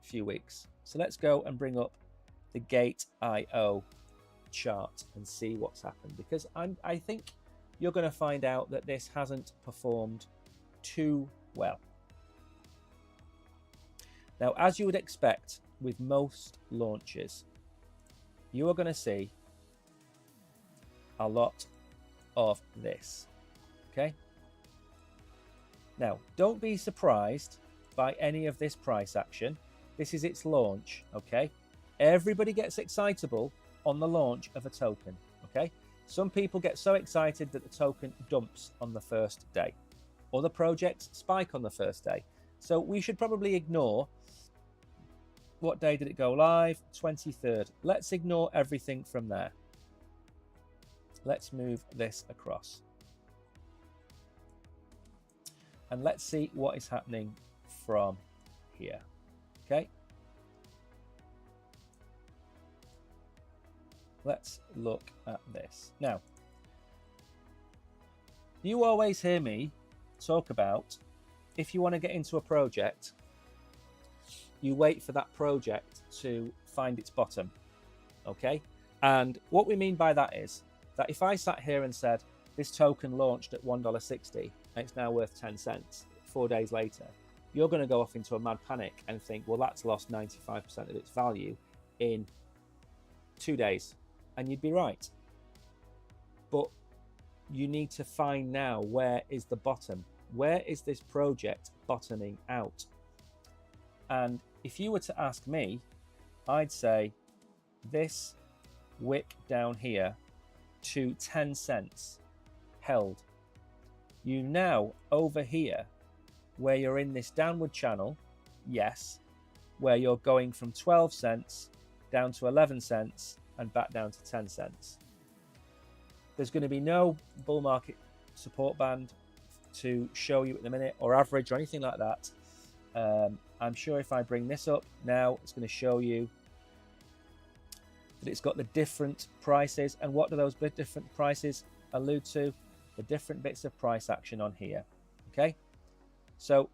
few weeks. So let's go and bring up the GateIO chart and see what's happened, because I think you're going to find out that this hasn't performed too well. Now, as you would expect with most launches, you are going to see a lot of this. Okay. Now, don't be surprised by any of this price action. This is its launch. Okay. Everybody gets excitable on the launch of a token. Okay. Some people get so excited that the token dumps on the first day. Other projects spike on the first day. So we should probably ignore, what day did it go live? 23rd. Let's ignore everything from there. Let's move this across. And let's see what is happening from here. Okay. Let's look at this. Now, you always hear me talk about if you want to get into a project, you wait for that project to find its bottom, okay? And what we mean by that is that if I sat here and said this token launched at $1.60 and it's now worth 10 cents 4 days later, you're going to go off into a mad panic and think, well, that's lost 95% of its value in 2 days. And you'd be right. But you need to find now, where is the bottom? Where is this project bottoming out? And if you were to ask me, I'd say this wick down here to 10 cents held. You now over here, where you're in this downward channel, yes, where you're going from 12 cents down to 11 cents and back down to 10 cents. There's going to be no bull market support band to show you at the minute, or average, or anything like that. I'm sure if I bring this up now, it's going to show you that it's got the different prices. And what do those different prices allude to? The different bits of price action on here. Okay, so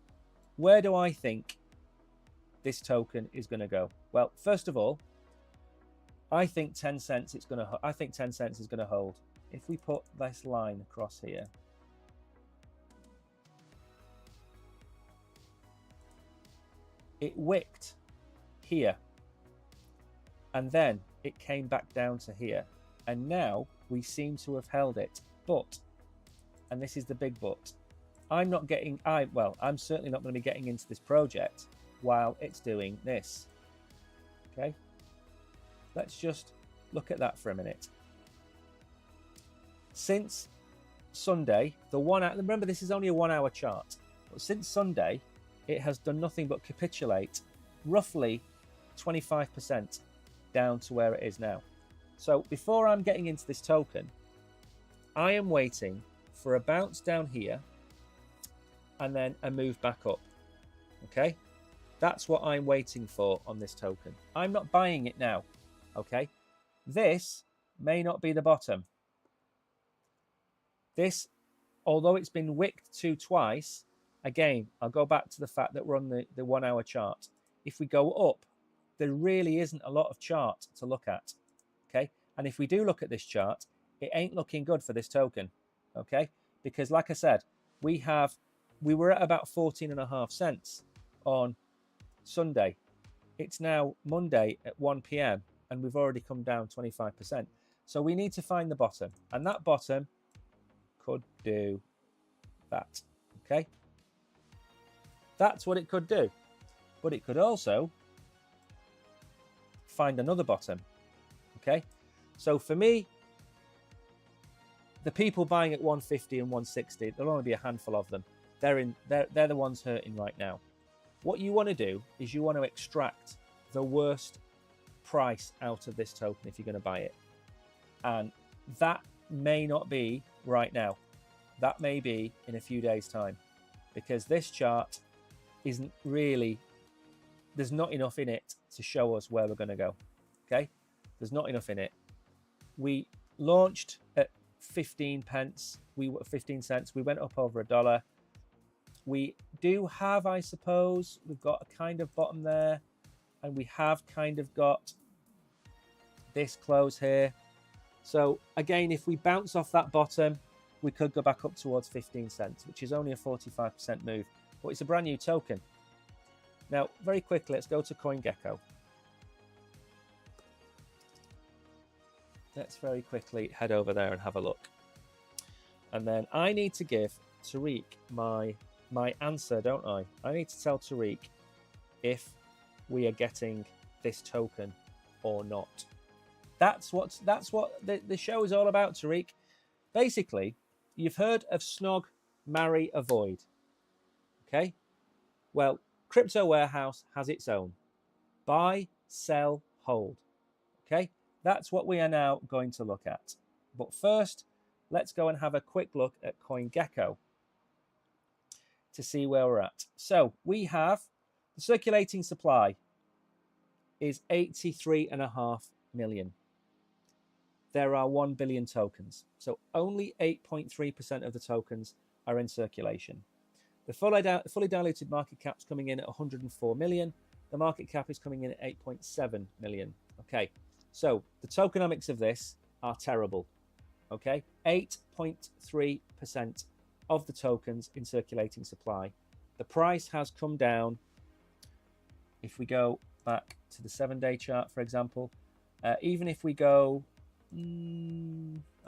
where do I think this token is going to go? Well, first of all, I think 10 cents is going to hold. If we put this line across here, it wicked here, and then it came back down to here, and now we seem to have held it. But, and this is the big but, I'm certainly not going to be getting into this project while it's doing this. Okay, let's just look at that for a minute. Since Sunday, remember this is only a 1 hour chart, but since Sunday, it has done nothing but capitulate roughly 25% down to where it is now. So before I'm getting into this token, I am waiting for a bounce down here and then a move back up. Okay, that's what I'm waiting for on this token. I'm not buying it now. Okay, this may not be the bottom. This, although it's been wicked to twice, again, I'll go back to the fact that we're on the 1 hour chart. If we go up, there really isn't a lot of chart to look at. Okay, and if we do look at this chart, it ain't looking good for this token. Okay, because like I said, we were at about 14.5 cents on Sunday. It's now Monday at 1 p.m. and we've already come down 25%. So we need to find the bottom, and that bottom could do that. Okay, that's what it could do, but it could also find another bottom. Okay, so for me, the people buying at 150 and 160, there'll only be a handful of them. They're the ones hurting right now. What you want to do is you want to extract the worst price out of this token if you're going to buy it, and that may not be right now. That may be in a few days' time, because this chart isn't really, there's not enough in it to show us where we're going to go. Okay, there's not enough in it. We launched at 15 pence, 15 cents. We went up over $1. We do have, I suppose, we've got a kind of bottom there, and we have kind of got this close here. So again, if we bounce off that bottom, we could go back up towards 15 cents, which is only a 45% move, but it's a brand new token. Now, very quickly, let's go to CoinGecko. Let's very quickly head over there and have a look. And then I need to give Tariq my answer, don't I? I need to tell Tariq if we are getting this token or not. That's what the show is all about, Tariq. Basically, you've heard of snog, marry, avoid. Okay? Well, Crypto Warehouse has its own. Buy, sell, hold. Okay? That's what we are now going to look at. But first, let's go and have a quick look at CoinGecko to see where we're at. So we have the circulating supply is 83.5 million. There are 1 billion tokens. So only 8.3% of the tokens are in circulation. The fully diluted market cap's coming in at 104 million. The market cap is coming in at 8.7 million. Okay, so the tokenomics of this are terrible. Okay, 8.3% of the tokens in circulating supply. The price has come down. If we go back to the 7-day chart, for example, even if we go,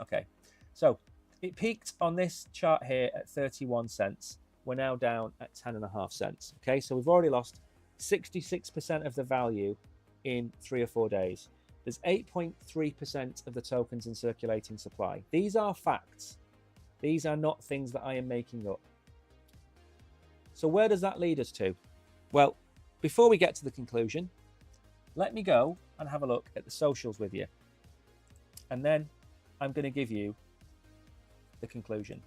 okay, so it peaked on this chart here at 31 cents. We're now down at 10.5 cents. Okay, so we've already lost 66% of the value in 3 or 4 days. There's 8.3% of the tokens in circulating supply. These are facts. These are not things that I am making up. So where does that lead us to? Well, before we get to the conclusion, let me go and have a look at the socials with you. And then I'm going to give you the conclusion.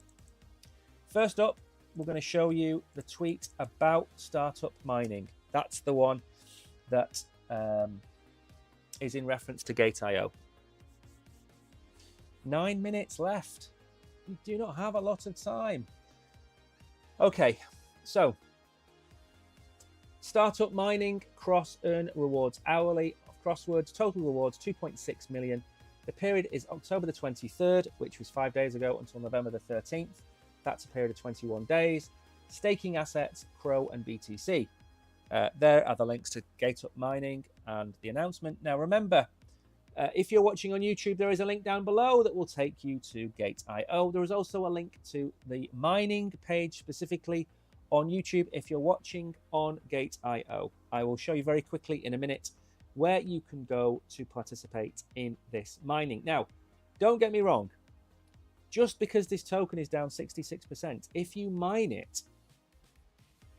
First up, we're going to show you the tweet about startup mining. That's the one that is in reference to GateIO. 9 minutes left. We do not have a lot of time. Okay, so startup mining, cross earn rewards hourly, crosswords, total rewards 2.6 million. The period is October the 23rd, which was 5 days ago, until November the 13th. That's a period of 21 days. Staking assets, Crow and BTC. There are the links to GateUp Mining and the announcement. Now remember, if you're watching on YouTube, there is a link down below that will take you to GateIO. There is also a link to the mining page specifically on YouTube if you're watching on GateIO. I will show you very quickly in a minute where you can go to participate in this mining. Now, don't get me wrong. Just because this token is down 66%, if you mine it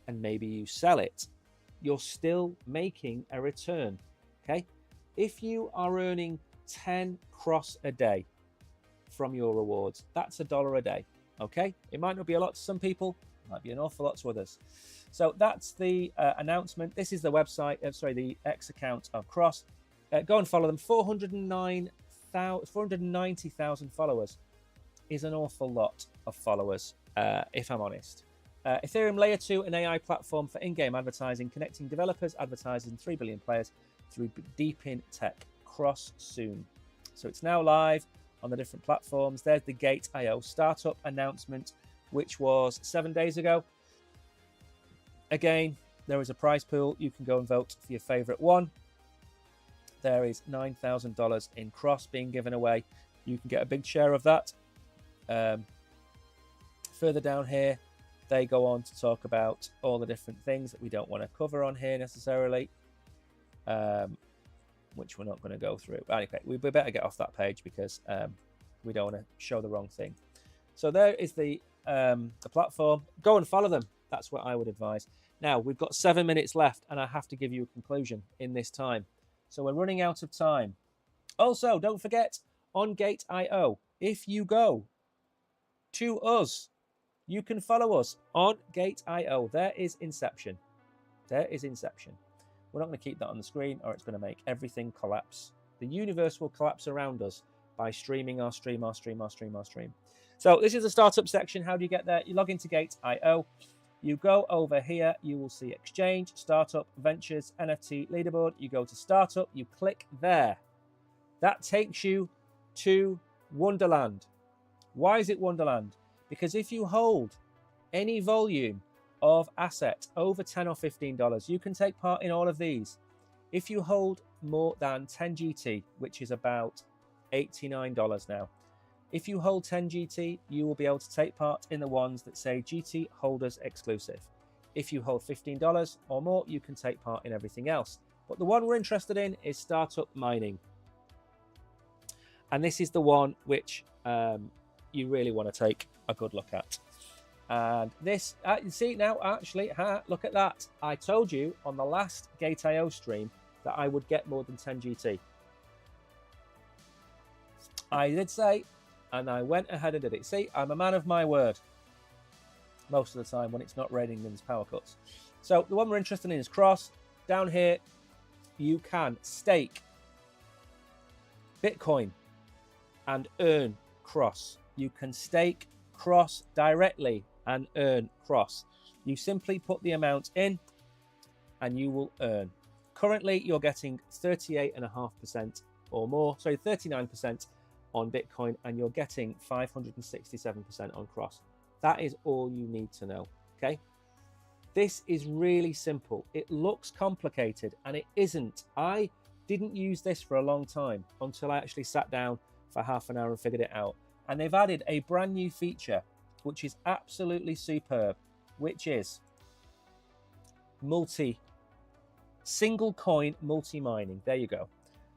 and maybe you sell it, you're still making a return, okay? If you are earning 10 cross a day from your rewards, that's $1 a day, okay? It might not be a lot to some people, it might be an awful lot to others. So that's the announcement. This is the website, the X account of Cross. Go and follow them. 490,000 followers is an awful lot of followers, if I'm honest. Ethereum Layer 2, an AI platform for in-game advertising, connecting developers, advertisers, and 3 billion players through deep in tech. Cross soon. So it's now live on the different platforms. There's the GateIO startup announcement, which was 7 days ago. Again, there is a prize pool. You can go and vote for your favorite one. There is $9,000 in Cross being given away. You can get a big share of that. Further down here, they go on to talk about all the different things that we don't want to cover on here necessarily, which we're not going to go through. Anyway, we better get off that page because we don't want to show the wrong thing. So there is the platform. Go and follow them. That's what I would advise. Now, we've got 7 minutes left, and I have to give you a conclusion in this time. So we're running out of time. Also, don't forget, on GateIO, if you go to us, you can follow us on GateIO. There is Inception. There is Inception. We're not going to keep that on the screen or it's going to make everything collapse. The universe will collapse around us by streaming our stream. So this is the startup section. How do you get there? You log into GateIO. You go over here. You will see Exchange, Startup, Ventures, NFT, Leaderboard. You go to Startup. You click there. That takes you to Wonderland. Why is it Wonderland? Because if you hold any volume of asset over $10 or $15, you can take part in all of these. If you hold more than 10 GT, which is about $89 now, if you hold 10 GT, you will be able to take part in the ones that say GT holders exclusive. If you hold $15 or more, you can take part in everything else. But the one we're interested in is startup mining. And this is the one which you really want to take a good look at. And this, you see now, actually, look at that. I told you on the last GateIO stream that I would get more than 10 GT. I did say, and I went ahead and did it. See, I'm a man of my word most of the time when it's not raining and there's power cuts. So the one we're interested in is Cross. Down here, you can stake Bitcoin and earn Cross. You can stake Cross directly and earn Cross. You simply put the amount in and you will earn. Currently, you're getting 38.5% or more, sorry, 39% on Bitcoin, and you're getting 567% on Cross. That is all you need to know, okay? This is really simple. It looks complicated, and it isn't. I didn't use this for a long time until I actually sat down for half an hour and figured it out. And they've added a brand new feature, which is absolutely superb, which is single coin multi-mining. There you go.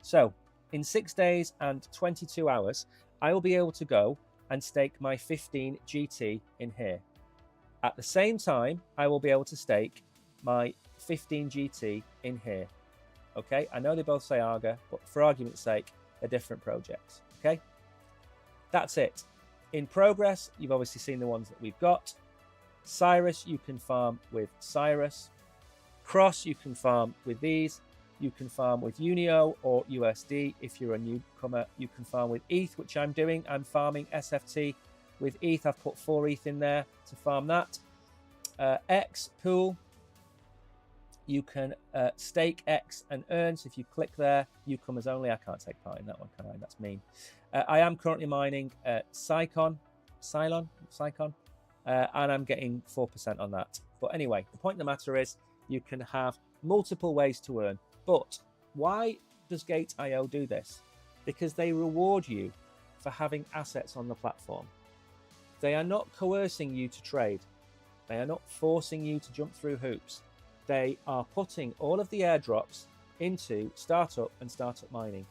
So in 6 days and 22 hours, I will be able to go and stake my 15 GT in here. At the same time, I will be able to stake my 15 GT in here. Okay, I know they both say Arga, but for argument's sake, they're different projects. Okay, that's it. In progress, you've obviously seen the ones that we've got. Cyrus, you can farm with Cyrus. Cross, you can farm with these. You can farm with Unio or USD. If you're a newcomer, you can farm with ETH, which I'm doing. I'm farming SFT with ETH. I've put 4 ETH in there to farm that. X pool, you can stake X and earn. So if you click there, newcomers only. I can't take part in that one, can I? That's mean. I am currently mining Cylon, and I'm getting 4% on that. But anyway, the point of the matter is you can have multiple ways to earn. But why does GateIO do this? Because they reward you for having assets on the platform. They are not coercing you to trade. They are not forcing you to jump through hoops. They are putting all of the airdrops into startup and startup mining.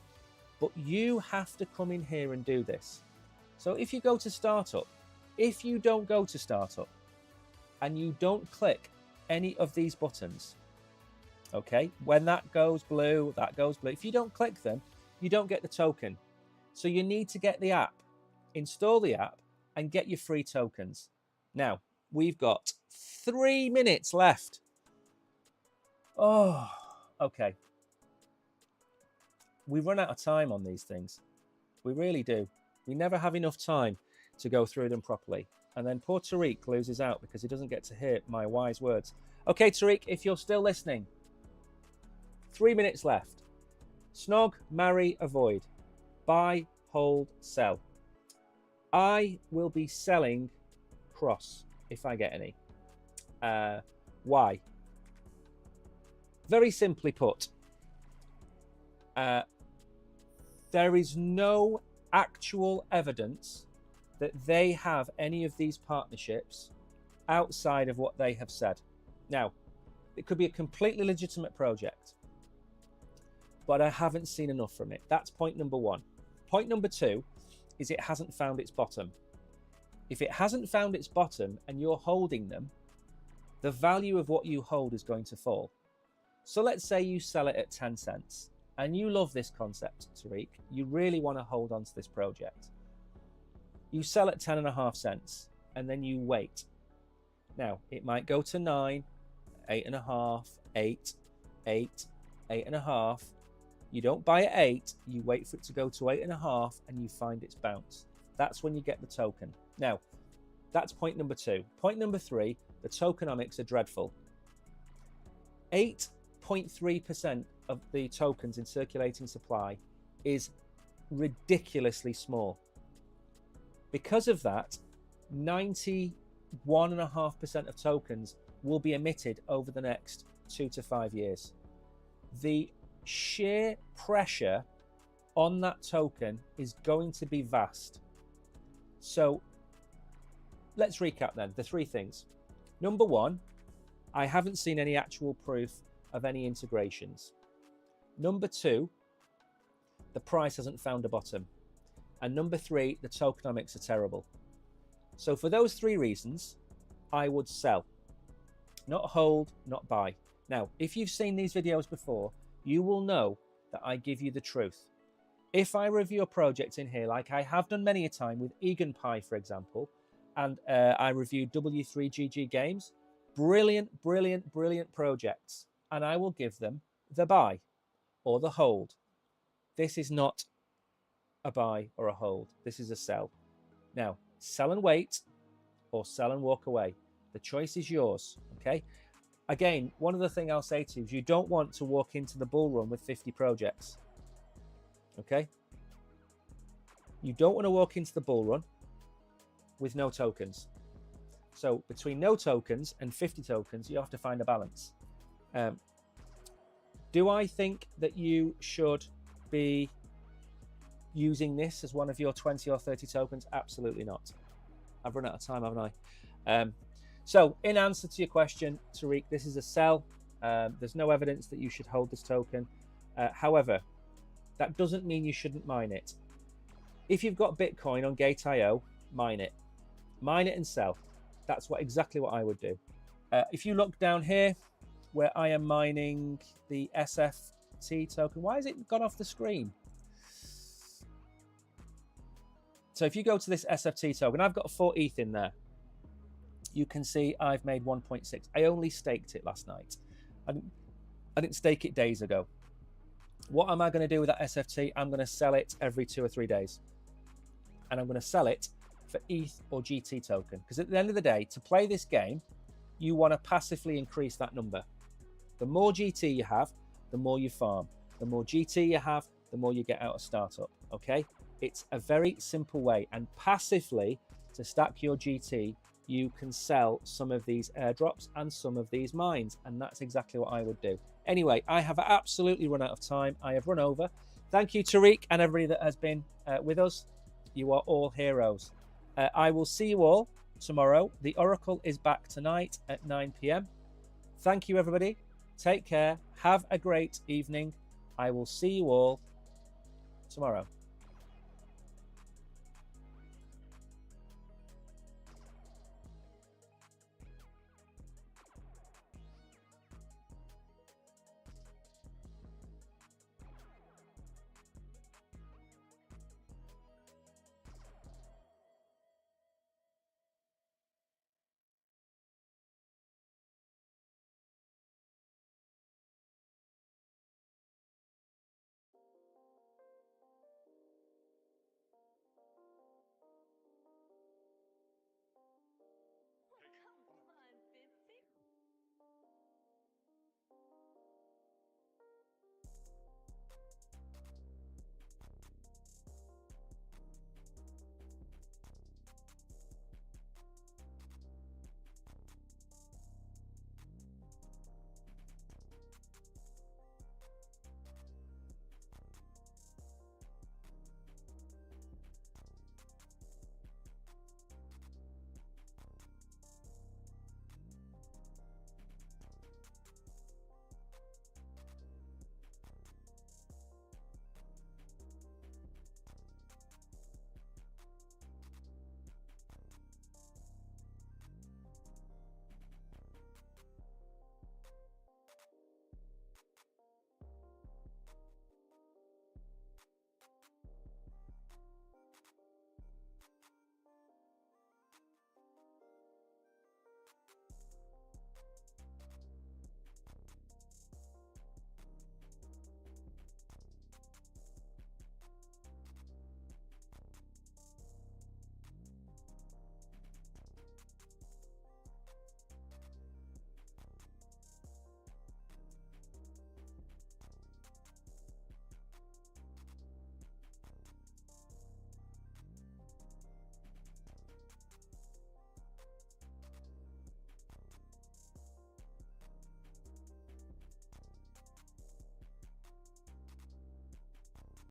But you have to come in here and do this. So if you go to startup, if you don't go to startup and you don't click any of these buttons, okay, when that goes blue, that goes blue. If you don't click them, you don't get the token. So you need to get the app, install the app, and get your free tokens. Now, we've got 3 minutes left. Oh, okay. We run out of time on these things. We really do. We never have enough time to go through them properly. And then poor Tariq loses out because he doesn't get to hear my wise words. Okay, Tariq, if you're still listening, 3 minutes left. Snog, marry, avoid. Buy, hold, sell. I will be selling Cross if I get any. Why? Very simply put, there is no actual evidence that they have any of these partnerships outside of what they have said. Now, it could be a completely legitimate project, but I haven't seen enough from it. That's point number one. Point number two is it hasn't found its bottom. If it hasn't found its bottom and you're holding them, the value of what you hold is going to fall. So let's say you sell it at 10 cents and you love this concept, Tariq. You really want to hold on to this project. You sell at 10.5 cents and then you wait. Now, it might go to 9, 8.5, 8, 8, 8.5. You don't buy at 8, you wait for it to go to 8.5 and you find its bounce. That's when you get the token. Now, that's point number two. Point number three, the tokenomics are dreadful. 8.3% of the tokens in circulating supply is ridiculously small. Because of that, 91.5% of tokens will be emitted over the next 2 to 5 years. The sheer pressure on that token is going to be vast. So let's recap then the 3 things. Number one, I haven't seen any actual proof of any integrations. Number two, the price hasn't found a bottom. And number 3, the tokenomics are terrible. So for those 3 reasons, I would sell. Not hold, not buy. Now, if you've seen these videos before, you will know that I give you the truth. If I review a project in here, like I have done many a time with Egan Pie, for example, and I reviewed W3GG Games, brilliant, brilliant, brilliant projects, and I will give them the buy or the hold. This is not a buy or a hold. This is a sell. Now, sell and wait or sell and walk away. The choice is yours, okay? Again, one of the things I'll say to you is you don't want to walk into the bull run with 50 projects, okay? You don't want to walk into the bull run with no tokens. So between no tokens and 50 tokens, you have to find a balance. Do I think that you should be using this as one of your 20 or 30 tokens? Absolutely not. I've run out of time, haven't I? So in answer to your question, Tariq, this is a sell. There's no evidence that you should hold this token. However, that doesn't mean you shouldn't mine it. If you've got Bitcoin on GateIO, mine it. Mine it and sell. That's exactly what I would do. If you look down here where I am mining the SFT token, why has it gone off the screen? So if you go to this SFT token, I've got 4 ETH in there. You can see I've made 1.6. I only staked it last night. I didn't stake it days ago. What am I going to do with that SFT? I'm going to sell it every 2 or 3 days. And I'm going to sell it for ETH or GT token. Because at the end of the day, to play this game, you want to passively increase that number. The more GT you have, the more you farm. The more GT you have, the more you get out of startup. Okay? It's a very simple way. And passively, to stack your GT, you can sell some of these airdrops and some of these mines. And that's exactly what I would do. Anyway, I have absolutely run out of time. I have run over. Thank you, Tariq, and everybody that has been with us. You are all heroes. I will see you all tomorrow. The Oracle is back tonight at 9 p.m. Thank you, everybody. Take care. Have a great evening. I will see you all tomorrow.